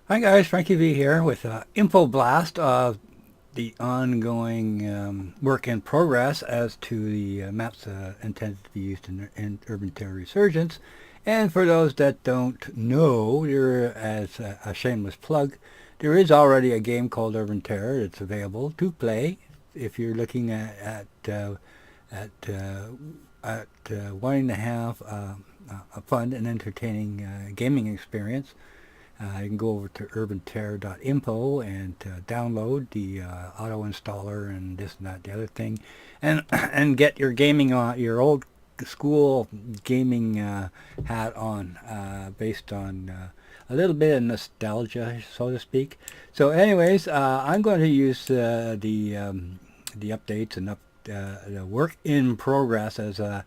Hi guys, Frankie V here with info blast of the ongoing work in progress as to the maps intended to be used in Urban Terror Resurgence. And for those that don't know, there, as a shameless plug, there is already a game called Urban Terror that's available to play if you're looking at wanting to have a fun and entertaining gaming experience. You can go over to urbanterror.info and download the auto installer and this and that, the other thing, and and get your gaming on your old school gaming hat on, based on a little bit of nostalgia, so to speak. So, anyways, I'm going to use the updates and the work in progress as a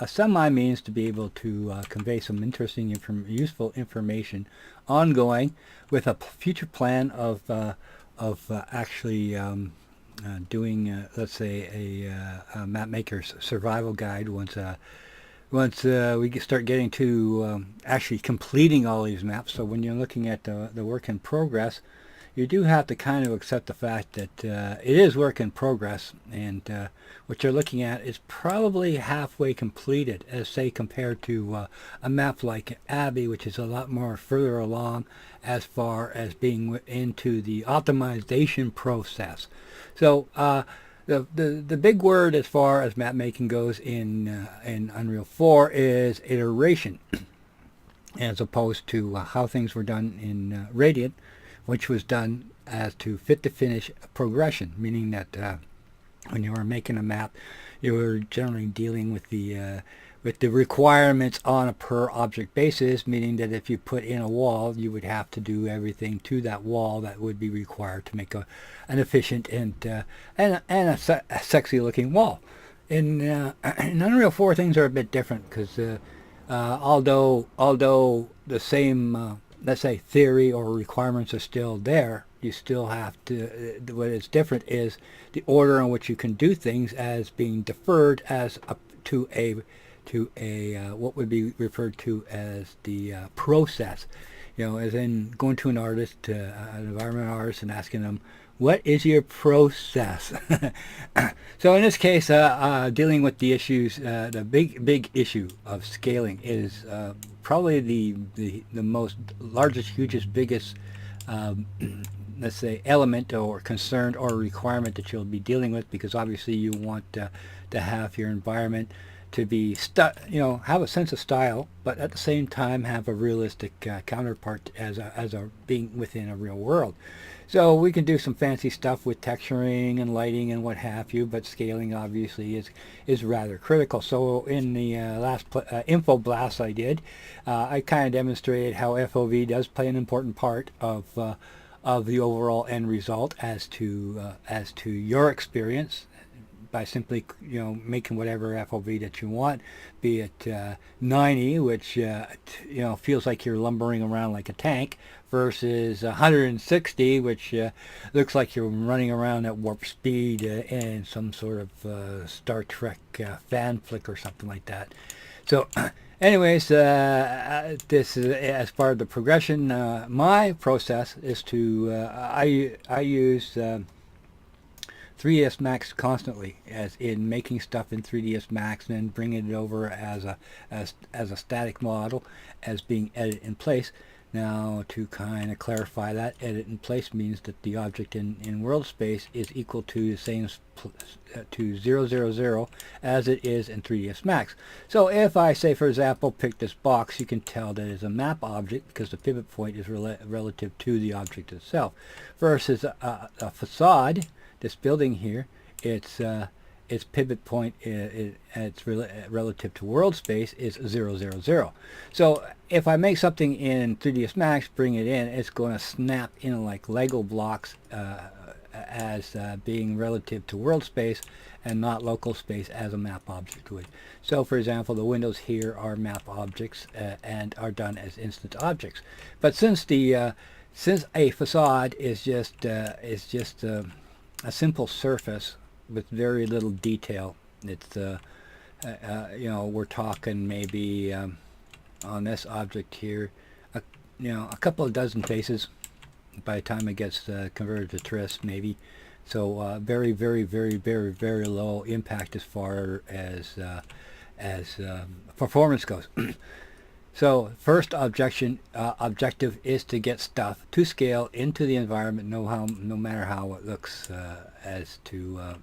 semi means to be able to convey some interesting, useful information ongoing, with a future plan of actually doing, let's say, a map maker's survival guide once we start getting to actually completing all these maps. So when you're looking at the work in progress, you do have to kind of accept the fact that it is work in progress, and what you're looking at is probably halfway completed, as say compared to a map like Abbey, which is a lot more further along as far as being into the optimization process. So the big word as far as map making goes in Unreal 4 is iteration, as opposed to how things were done in Radiant, which was done as to fit to finish progression, meaning that when you were making a map, you were generally dealing with the requirements on a per object basis, meaning that if you put in a wall, you would have to do everything to that wall that would be required to make an efficient and a sexy looking wall. In Unreal 4, things are a bit different because although the same, let's say, theory or requirements are still there, you still have to. What is different is the order in which you can do things as being deferred as a, to a what would be referred to as the process. As in going to an artist, an environmental artist, and asking them, "What is your process?" So in this case, dealing with the issues, the big issue of scaling is probably the most largest, hugest, biggest, um, let's say, element or concern or requirement that you'll be dealing with, because obviously you want to have your environment to be have a sense of style, but at the same time have a realistic counterpart as a being within a real world. So we can do some fancy stuff with texturing and lighting and what have you, but scaling obviously is rather critical. So in the last info blast I did, I kind of demonstrated how FOV does play an important part of the overall end result as to your experience, by simply making whatever FOV that you want, be it 90, which feels like you're lumbering around like a tank, versus 160, which looks like you're running around at warp speed in some sort of Star Trek fan flick or something like that. So, anyways, this is as part of the progression. My process is to I use 3ds Max constantly, as in making stuff in 3ds Max and then bringing it over as a static model as being edited in place. Now, to kind of clarify that, edit in place means that the object in world space is equal to the same to 000 as it is in 3ds Max. So if I say, for example, pick this box, you can tell that it's a map object because the pivot point is relative to the object itself, versus a facade, this building here, its pivot point, its relative to world space is 000. So if I make something in 3ds Max, bring it in, it's going to snap in like Lego blocks as being relative to world space and not local space as a map object would. So for example, the windows here are map objects and are done as instance objects. But since a facade is just a simple surface with very little detail. It's we're talking maybe on this object here, a couple of dozen faces by the time it gets converted to tris, maybe. So very, very, very, very, very low impact as far as performance goes. So first objective is to get stuff to scale into the environment, no matter how it looks, as to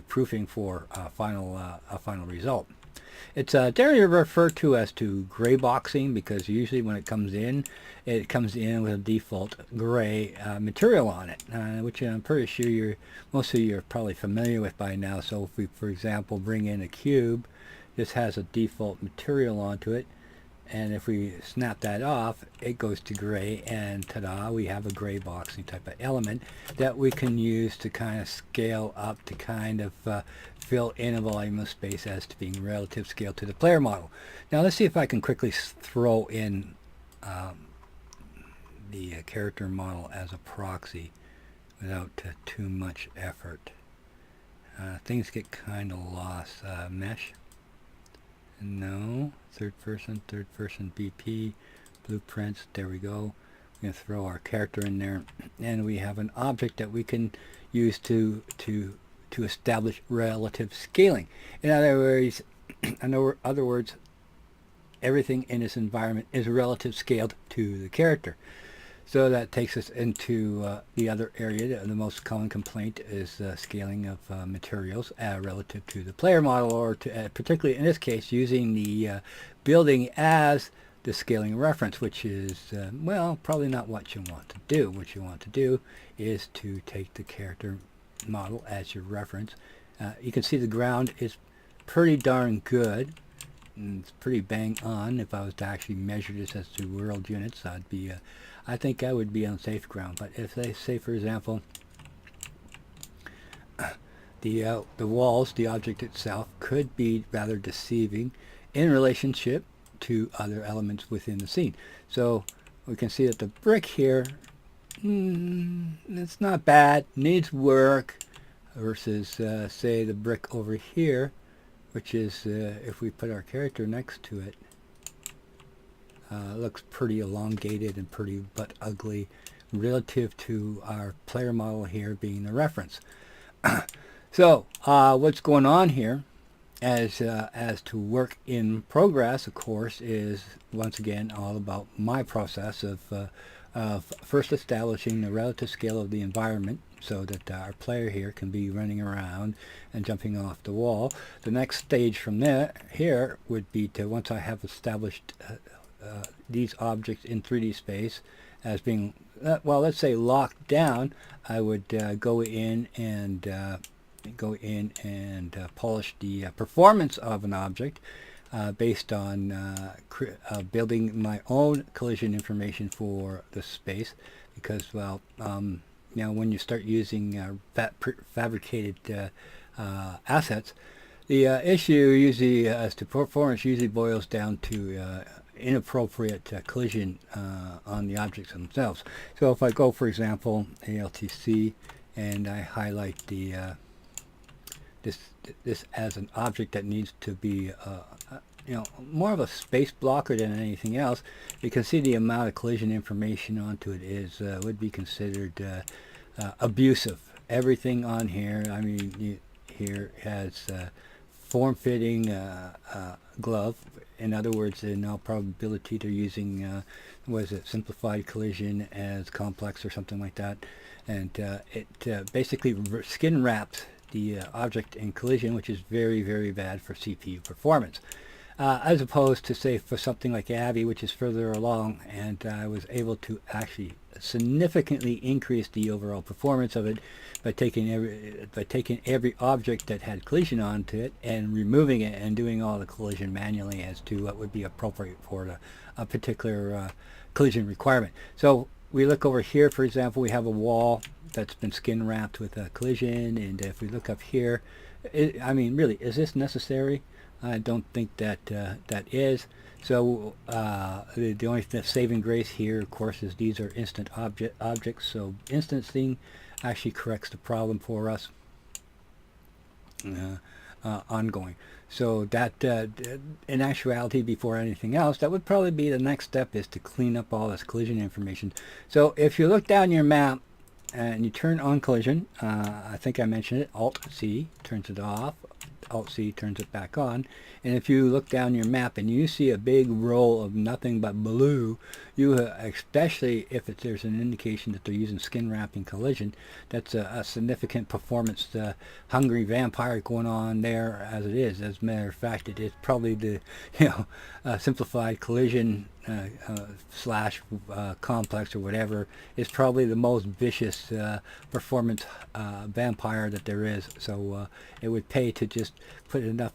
proofing for a final result. It's generally referred to as gray boxing because usually when it comes in with a default gray material on it, which I'm pretty sure most of you are probably familiar with by now. So if we, for example, bring in a cube, this has a default material onto it, and if we snap that off, it goes to gray, and ta-da, we have a gray boxing type of element that we can use to kind of scale up to kind of fill in a volume of space as to being relative scale to the player model. Now let's see if I can quickly throw in the character model as a proxy without too much effort. Things get kind of lost. Mesh. No, third person BP, blueprints, there we go. We're going to throw our character in there, and we have an object that we can use to establish relative scaling. In other words, everything in this environment is relative scaled to the character. So that takes us into the other area. The most common complaint is scaling of materials relative to the player model, or particularly in this case, using the building as the scaling reference, which is, well, probably not what you want to do. What you want to do is to take the character model as your reference. You can see the ground is pretty darn good. It's pretty bang on. If I was to actually measure this as to world units, I think I would be on safe ground. But if they say, for example, the walls, the object itself, could be rather deceiving in relationship to other elements within the scene. So we can see that the brick here, it's not bad, needs work, versus say the brick over here, which is, if we put our character next to it, looks pretty elongated and pretty but ugly relative to our player model here being the reference. So what's going on here as to work in progress, of course, is once again all about my process of first establishing the relative scale of the environment, so that our player here can be running around and jumping off the wall. The next stage from there here would be to, once I have established these objects in 3D space as being, well, let's say locked down, I would go in and polish the performance of an object based on building my own collision information for the space, because, well, when you start using fabricated assets, the issue usually as to performance usually boils down to inappropriate collision on the objects themselves. So if I go, for example, ALTC, and I highlight the this as an object that needs to be more of a space blocker than anything else, you can see the amount of collision information onto it is would be considered abusive. Everything on here, I mean, here has form-fitting glove. In other words, in all probability, they're using simplified collision as complex or something like that, and it basically skin wraps the object in collision, which is very, very bad for CPU performance. As opposed to, say, for something like Abby, which is further along, and I was able to actually significantly increase the overall performance of it by taking every object that had collision onto it and removing it and doing all the collision manually as to what would be appropriate for a particular collision requirement. So we look over here, for example, we have a wall that's been skin wrapped with a collision, and if we look up here, I mean, really, is this necessary? I don't think that that is. So the only saving grace here, of course, is these are instant objects. So instancing actually corrects the problem for us ongoing. So that, in actuality, before anything else, that would probably be the next step, is to clean up all this collision information. So if you look down your map and you turn on collision, I think I mentioned it, Alt-C turns it off, Alt-C turns it back on. And if you look down your map and you see a big roll of nothing but blue, you especially if there's an indication that they're using skin wrapping collision, that's a significant performance hungry vampire going on there as it is. As a matter of fact, it is probably the simplified collision slash complex or whatever is probably the most vicious performance vampire that there is. So it would pay to just put enough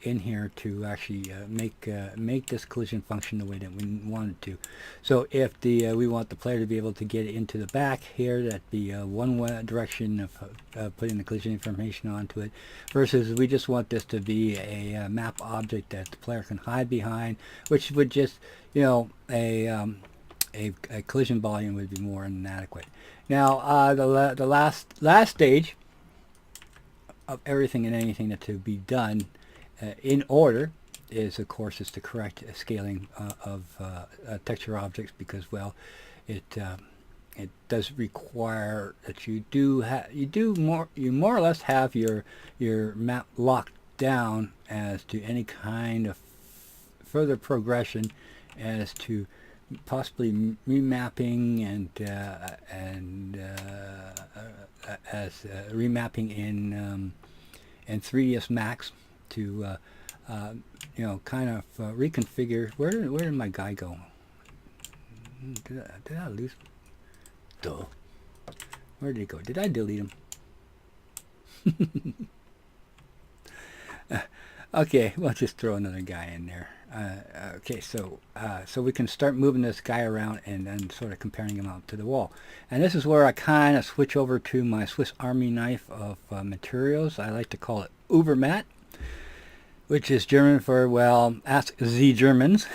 in here to actually make this collision function the way that we want it to. So if we want the player to be able to get into the back here, that'd be one direction of putting the collision information onto it, versus we just want this to be a map object that the player can hide behind, which would just, a collision volume would be more than adequate. Now the last stage of everything and anything that to be done in order is, of course, the correct scaling of texture objects, because, well, it does require that you more or less have your map locked down as to any kind of further progression as to possibly remapping and as remapping in 3ds Max to kind of reconfigure. Where did my guy go? Did I lose? Duh. Where did he go? Did I delete him? Okay, we'll just throw another guy in there. Okay, so we can start moving this guy around and then sort of comparing him out to the wall. And this is where I kind of switch over to my Swiss Army knife of materials. I like to call it Ubermatt, which is German for, well, ask the Germans.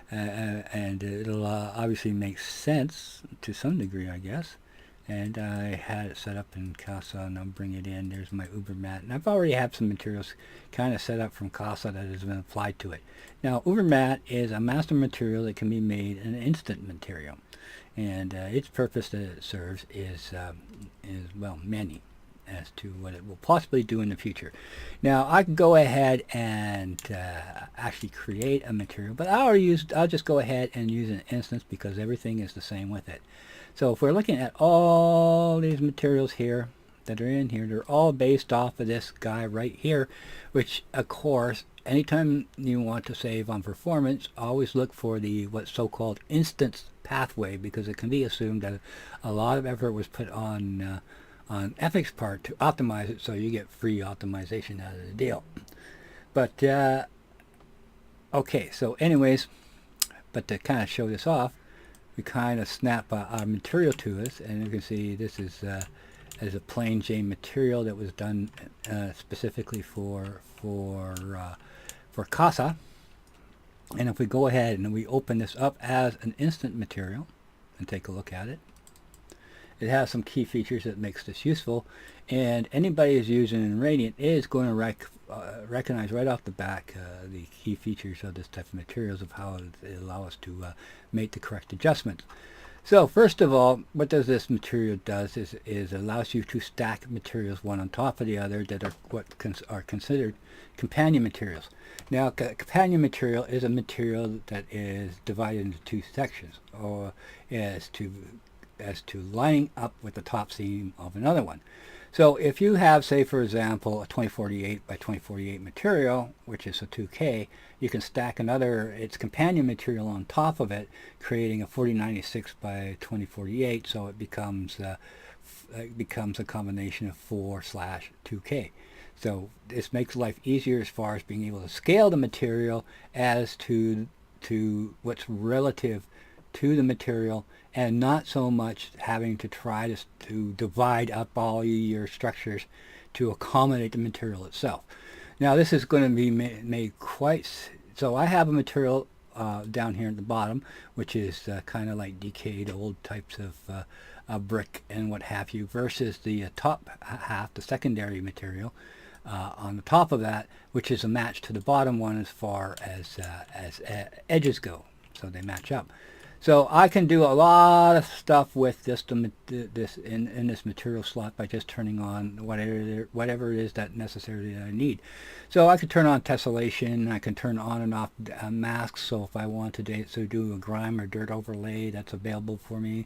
and it'll obviously make sense to some degree, I guess. And I had it set up in Casa, and I'll bring it in. There's my Ubermatt, and I've already have some materials kind of set up from Casa that has been applied to it. Now, Ubermatt is a master material that can be made an instant material, and its purpose that it serves is well, many, as to what it will possibly do in the future. Now, I can go ahead and actually create a material, but I'll just go ahead and use an instance because everything is the same with it. So if we're looking at all these materials here that are in here, they're all based off of this guy right here, which, of course, anytime you want to save on performance, always look for the what's so-called instance pathway, because it can be assumed that a lot of effort was put on Epic's part to optimize it, so you get free optimization out of the deal. But okay, so anyways, but to kind of show this off, we kind of snap our material to us, and you can see this is as a plain Jane material that was done specifically for Casa. And if we go ahead and we open this up as an instant material and take a look at it, it has some key features that makes this useful, and anybody who's using Radiant is going to recognize right off the back the key features of this type of materials, of how it allows us to make the correct adjustments. So first of all, what does this material does is allows you to stack materials one on top of the other that are what are considered companion materials. Now, companion material is a material that is divided into two sections, or as to lining up with the top seam of another one. So if you have, say, for example, a 2048 by 2048 material, which is a 2K, you can stack its companion material on top of it, creating a 4096 by 2048, so it becomes a combination of 4/2K. So this makes life easier as far as being able to scale the material as to what's relative to the material, and not so much having to try to divide up all your structures to accommodate the material itself. Now this is going to be made quite, so I have a material down here at the bottom, which is kind of like decayed old types of brick and what have you, versus the top half, the secondary material, on the top of that, which is a match to the bottom one as far as edges go. So they match up. So I can do a lot of stuff with this in this material slot by just turning on whatever it is that necessarily that I need. So I could turn on tessellation. I can turn on and off masks. So if I want to do a grime or dirt overlay, that's available for me.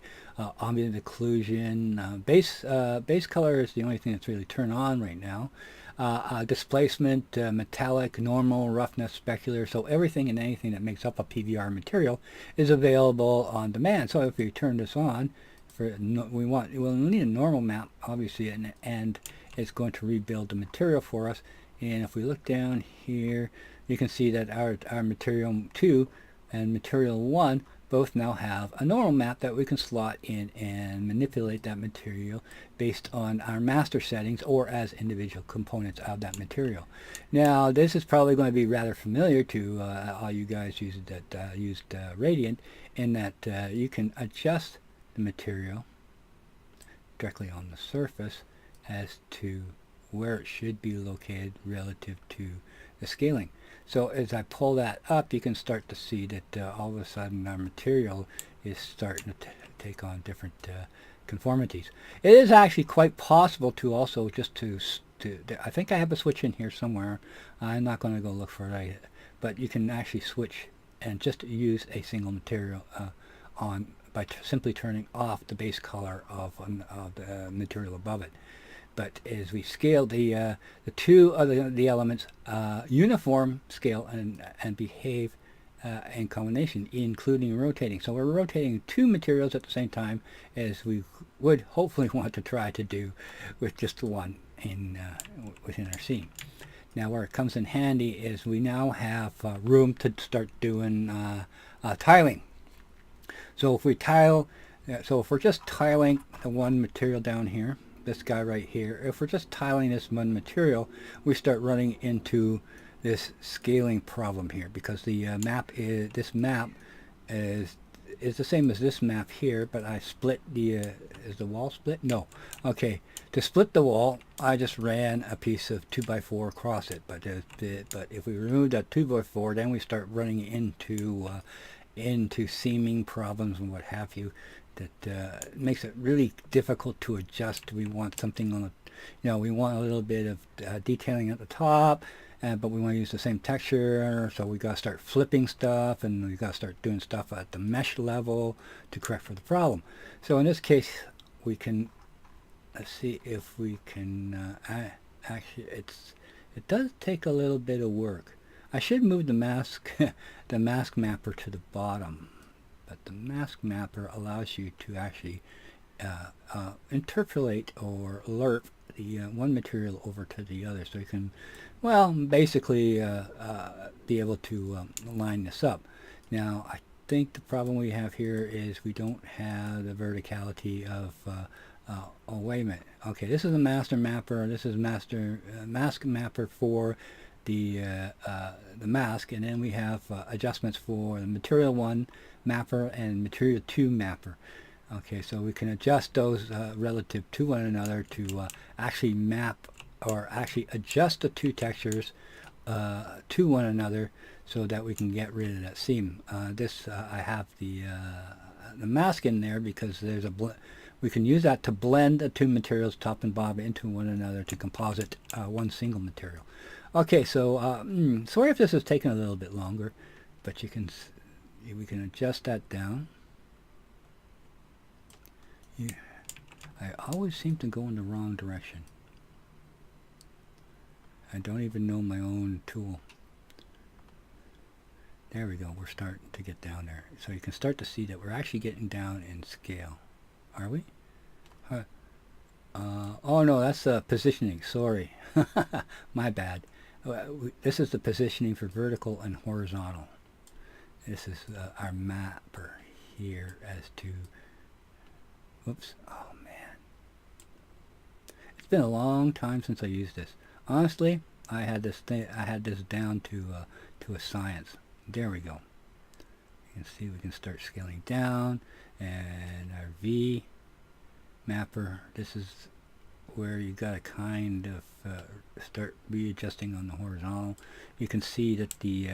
Ambient occlusion, base color is the only thing that's really turned on right now. Displacement, metallic, normal, roughness, specular. So everything and anything that makes up a PBR material is available on demand. So if we turn this on, we'll need a normal map, obviously, and it's going to rebuild the material for us. And if we look down here, you can see that our material 2 and material 1 both now have a normal map that we can slot in and manipulate that material based on our master settings or as individual components of that material. Now this is probably going to be rather familiar to all you guys used Radiant, in that you can adjust the material directly on the surface as to where it should be located relative to the scaling. So as I pull that up, you can start to see that all of a sudden our material is starting to take on different conformities. It is actually quite possible to also just I think I have a switch in here somewhere. I'm not going to go look for it, but you can actually switch and just use a single material on by simply turning off the base color of the material above it. But as we scale the two of the elements, uniform scale and behave in combination, including rotating. So we're rotating two materials at the same time, as we would hopefully want to try to do with just the one within our scene. Now where it comes in handy is we now have room to start doing tiling. So if we tile, so if we're just tiling the one material down here, this guy right here, if we're just tiling this one material, we start running into this scaling problem here, because the this map is the same as this map here, but I split is the wall split? No. Okay, to split the wall, I just ran a piece of 2x4 across it, but if we remove that 2x4, then we start running into seaming problems and what have you. That makes it really difficult to adjust. We want something on the, we want a little bit of detailing at the top, but we want to use the same texture, so we got to start flipping stuff, and we got to start doing stuff at the mesh level to correct for the problem. So in this case, we can, let's see if we can, actually, it does take a little bit of work. I should move the mask, the mask mapper to the bottom. But the mask mapper allows you to actually interpolate or lerp the one material over to the other, so you can, well, basically be able to line this up. Now I think the problem we have here is we don't have the verticality of oh, wait a minute. Okay, this is a master mapper. This is mask mapper for the mask, and then we have adjustments for the material 1 mapper and material 2 mapper. Okay, so we can adjust those relative to one another to actually map or actually adjust the two textures to one another, so that we can get rid of that seam. I have the mask in there because there's we can use that to blend the two materials, top and bottom, into one another to composite one single material. Okay, so sorry if this is taking a little bit longer, but we can adjust that down. Yeah, I always seem to go in the wrong direction. I don't even know my own tool. There we go, we're starting to get down there. So you can start to see that we're actually getting down in scale. Are we? Oh no, that's positioning, sorry. My bad. This is the positioning for vertical and horizontal. This is our mapper here as to, whoops, oh man. It's been a long time since I used this. Honestly, I had this down to a science. There we go. You can see we can start scaling down, and our V mapper, this is where you got to kind of start readjusting on the horizontal. You can see that the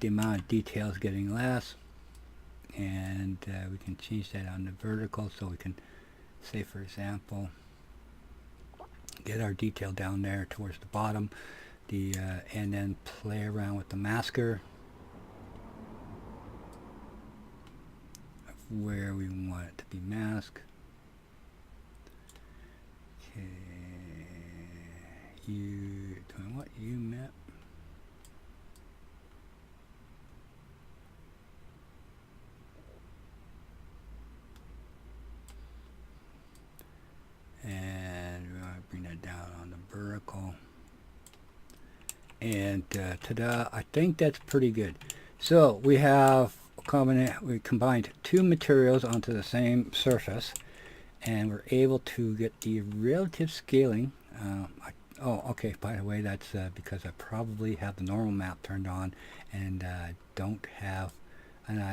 amount of detail is getting less, and we can change that on the vertical, so we can say, for example, get our detail down there towards the bottom, and then play around with the masker where we want it to be masked. Okay, do I want UMap? And we want to bring that down on the vertical. And ta-da! I think that's pretty good. So we have we combined two materials onto the same surface, and we're able to get the relative scaling. Oh, okay, by the way, that's because I probably have the normal map turned on, and I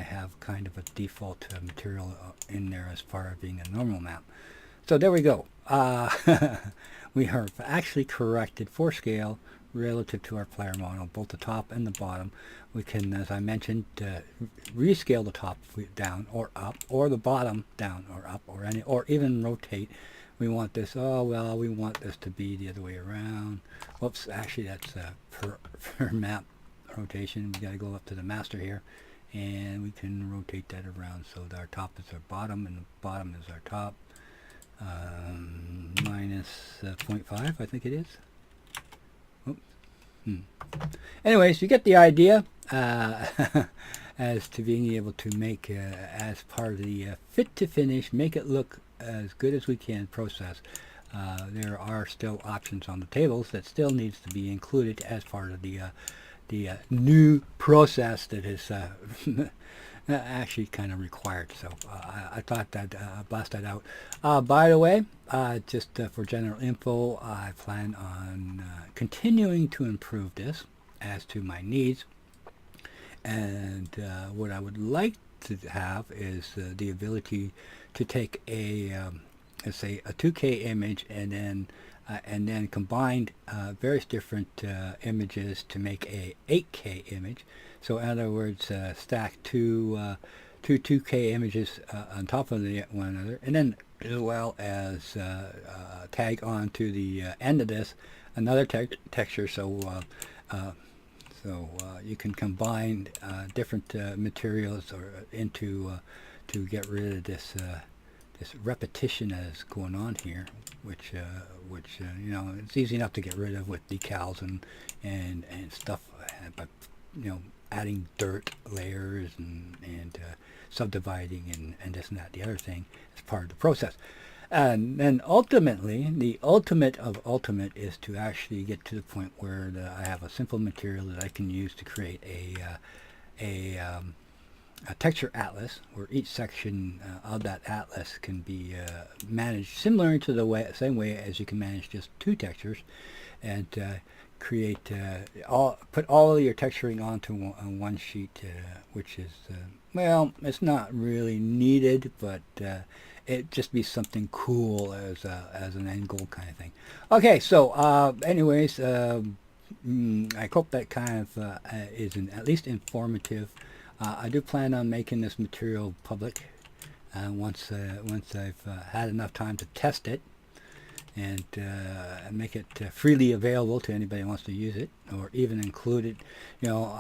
have kind of a default material in there as far as being a normal map. So there we go. We have actually corrected for scale relative to our player model, both the top and the bottom. We can, as I mentioned, rescale the top down or up, or the bottom down or up, or even rotate. We want this, we want this to be the other way around. Whoops, actually that's per map rotation. We got to go up to the master here, and we can rotate that around so that our top is our bottom and the bottom is our top. Minus 0.5, I think it is. Anyways, you get the idea as to being able to make, as part of the fit to finish, make it look as good as we can process. There are still options on the tables that still needs to be included as part of the new process that is actually kind of required. So I thought that blast that out. By the way, just for general info, I plan on continuing to improve this as to my needs, and what I would like to have is the ability to take a let's say a 2K image and then combine various different images to make a 8K image. So in other words, stack two 2K images on top of one another, and then as well as tag on to the end of this another texture, so you can combine different materials or into to get rid of this repetition that is going on here, which you know, it's easy enough to get rid of with decals and stuff, but you know, adding dirt layers and subdividing and this and that, the other thing, is part of the process. And then ultimately, the ultimate of ultimate is to actually get to the point where I have a simple material that I can use to create a texture atlas, where each section of that atlas can be managed similar to the same way as you can manage just two textures, and create put all of your texturing onto one sheet, which is well, it's not really needed, but it just be something cool as an end goal kind of thing. Okay, so anyways, I hope that kind of is at least informative. I do plan on making this material public once I've had enough time to test it and make it freely available to anybody who wants to use it, or even include it. You know,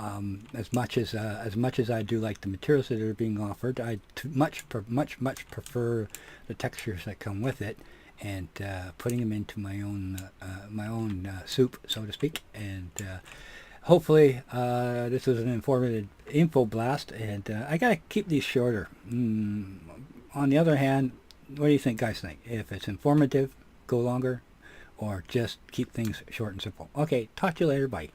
as much as I do like the materials that are being offered, I much prefer the textures that come with it, and putting them into my own soup, so to speak. And hopefully this was an informative info blast, and I gotta keep these shorter. On the other hand, what do you guys think? If it's informative, go longer, or just keep things short and simple? Okay, talk to you later. Bye.